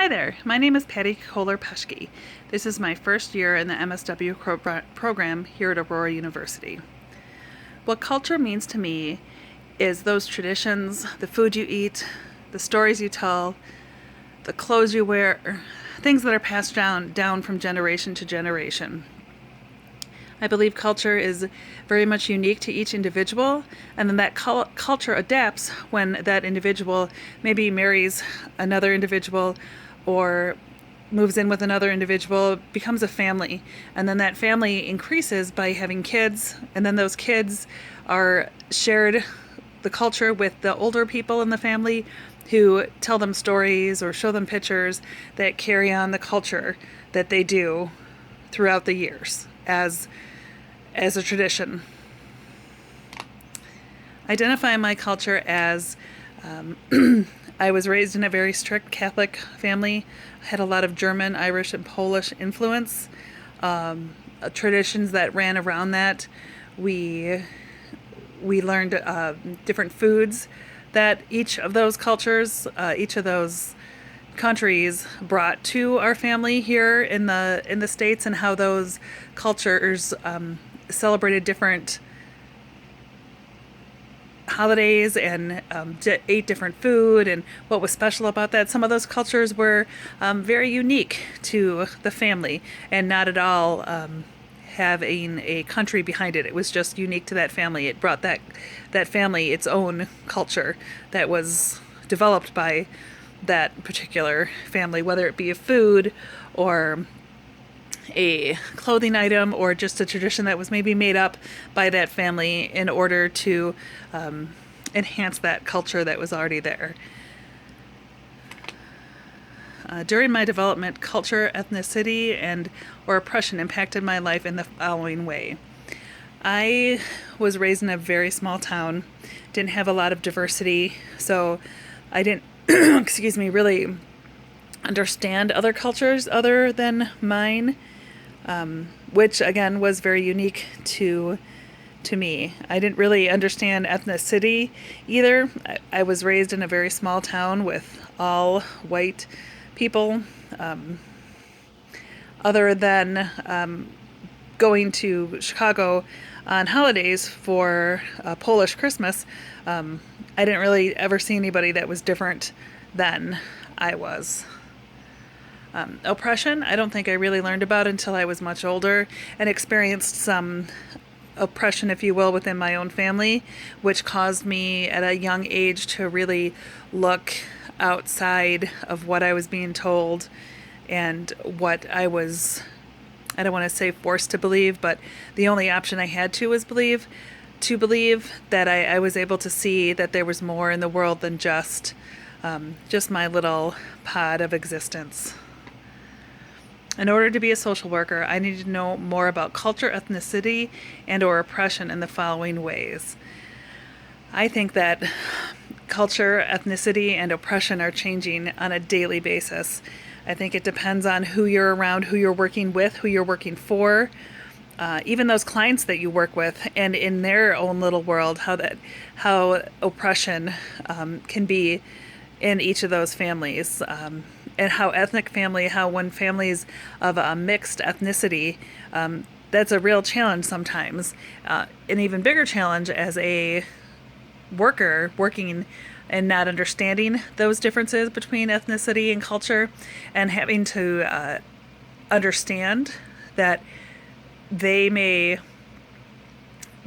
Hi there, my name is Patty Kohler-Peschke. This is my first year in the MSW program here at Aurora University. What culture means to me is those traditions, the food you eat, the stories you tell, the clothes you wear, things that are passed down from generation to generation. I believe culture is very much unique to each individual, and then that culture adapts when that individual maybe marries another individual or moves in with another individual, becomes a family, and then that family increases by having kids, and then those kids are shared the culture with the older people in the family who tell them stories or show them pictures that carry on the culture that they do throughout the years as a tradition. Identify my culture as I was raised in a very strict Catholic family. I had a lot of German, Irish, and Polish influence, traditions that ran around that. We learned different foods that each of those cultures, each of those countries brought to our family here in the States, and how those cultures celebrated different holidays and ate different food and what was special about that. Some of those cultures were very unique to the family and not at all having a country behind it. It was just unique to that family. It brought that family its own culture that was developed by that particular family, whether it be a food or a clothing item or just a tradition that was maybe made up by that family in order to enhance that culture that was already there. During my development, culture, ethnicity, and or oppression impacted my life in the following way. I was raised in a very small town, didn't have a lot of diversity, so I didn't really understand other cultures other than mine, which again was very unique to me. I didn't really understand ethnicity either. I was raised in a very small town with all white people, other than going to Chicago on holidays for Polish Christmas. I didn't really ever see anybody that was different than I was. Oppression, I don't think I really learned about until I was much older and experienced some oppression, if you will, within my own family, which caused me at a young age to really look outside of what I was being told and what I don't want to say forced to believe, but the only option I had was believe that I was able to see that there was more in the world than just my little pod of existence. In order to be a social worker, I needed to know more about culture, ethnicity, and or oppression in the following ways. I think that culture, ethnicity, and oppression are changing on a daily basis. I think it depends on who you're around, who you're working with, who you're working for, even those clients that you work with, and in their own little world, how oppression can be in each of those families, and how when families of a mixed ethnicity, that's a real challenge sometimes. An even bigger challenge as a worker working and not understanding those differences between ethnicity and culture, and having to understand that they may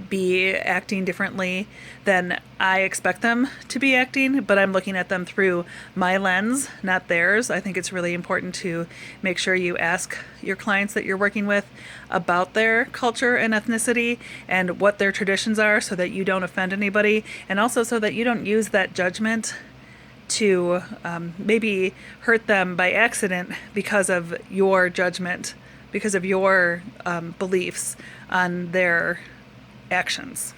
be acting differently than I expect them to be acting, but I'm looking at them through my lens, not theirs. I think it's really important to make sure you ask your clients that you're working with about their culture and ethnicity and what their traditions are, so that you don't offend anybody, and also so that you don't use that judgment to maybe hurt them by accident because of your judgment, because of your beliefs on their actions.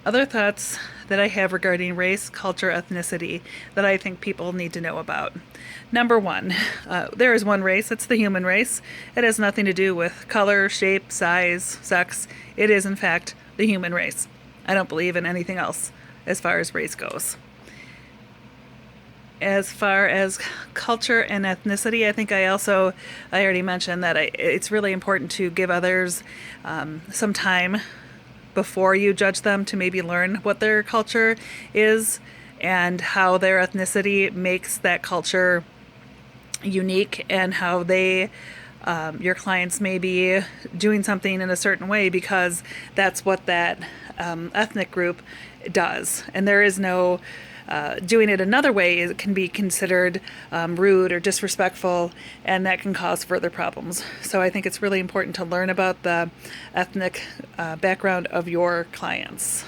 Other thoughts that I have regarding race, culture, ethnicity that I think people need to know about. Number one, there is one race. It's the human race. It has nothing to do with color, shape, size, sex. It is, in fact, the human race. I don't believe in anything else as far as race goes. As far as culture and ethnicity, I think I already mentioned that it's really important to give others some time before you judge them to maybe learn what their culture is and how their ethnicity makes that culture unique, and how your clients may be doing something in a certain way because that's what that ethnic group does. And there is no doing it another way. It can be considered rude or disrespectful, and that can cause further problems. So I think it's really important to learn about the ethnic background of your clients.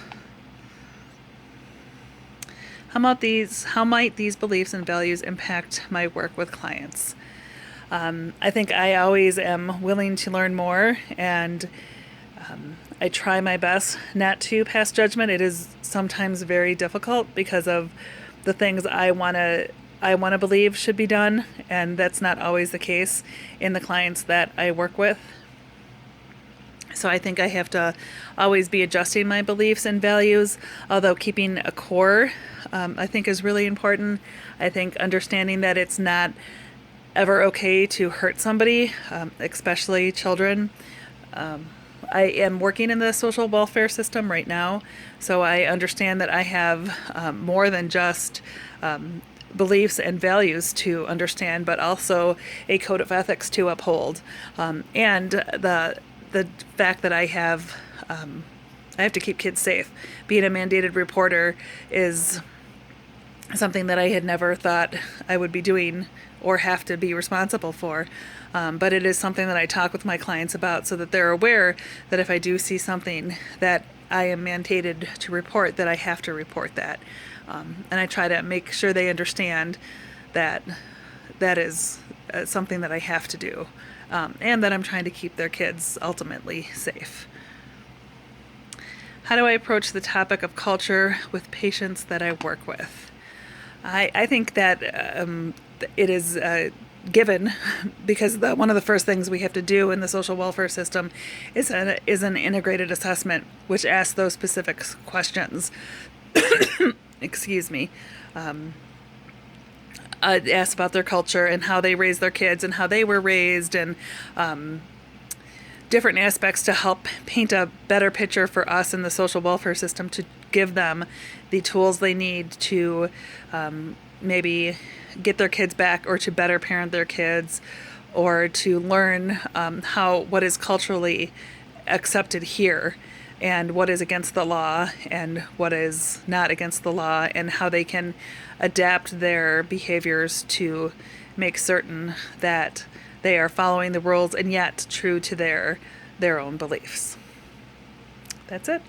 How might these beliefs and values impact my work with clients? I think I always am willing to learn more, and I try my best not to pass judgment. It is sometimes very difficult because of the things I want to believe should be done, and that's not always the case in the clients that I work with. So I think I have to always be adjusting my beliefs and values, although keeping a core, I think, is really important. I think understanding that it's not ever okay to hurt somebody, especially children. I am working in the social welfare system right now, so I understand that I have more than just beliefs and values to understand, but also a code of ethics to uphold. And the fact that I have to keep kids safe. Being a mandated reporter is something that I had never thought I would be doing or have to be responsible for. But it is something that I talk with my clients about so that they're aware that if I do see something that I am mandated to report, that I have to report that. And I try to make sure they understand that that is something that I have to do, and that I'm trying to keep their kids ultimately safe. How do I approach the topic of culture with patients that I work with? I think that it is given because one of the first things we have to do in the social welfare system is an integrated assessment, which asks those specific questions. Excuse me. Asks about their culture and how they raise their kids and how they were raised, and different aspects to help paint a better picture for us in the social welfare system, to give them the tools they need to maybe get their kids back, or to better parent their kids, or to learn what is culturally accepted here and what is against the law and what is not against the law, and how they can adapt their behaviors to make certain that they are following the rules and yet true to their own beliefs. That's it.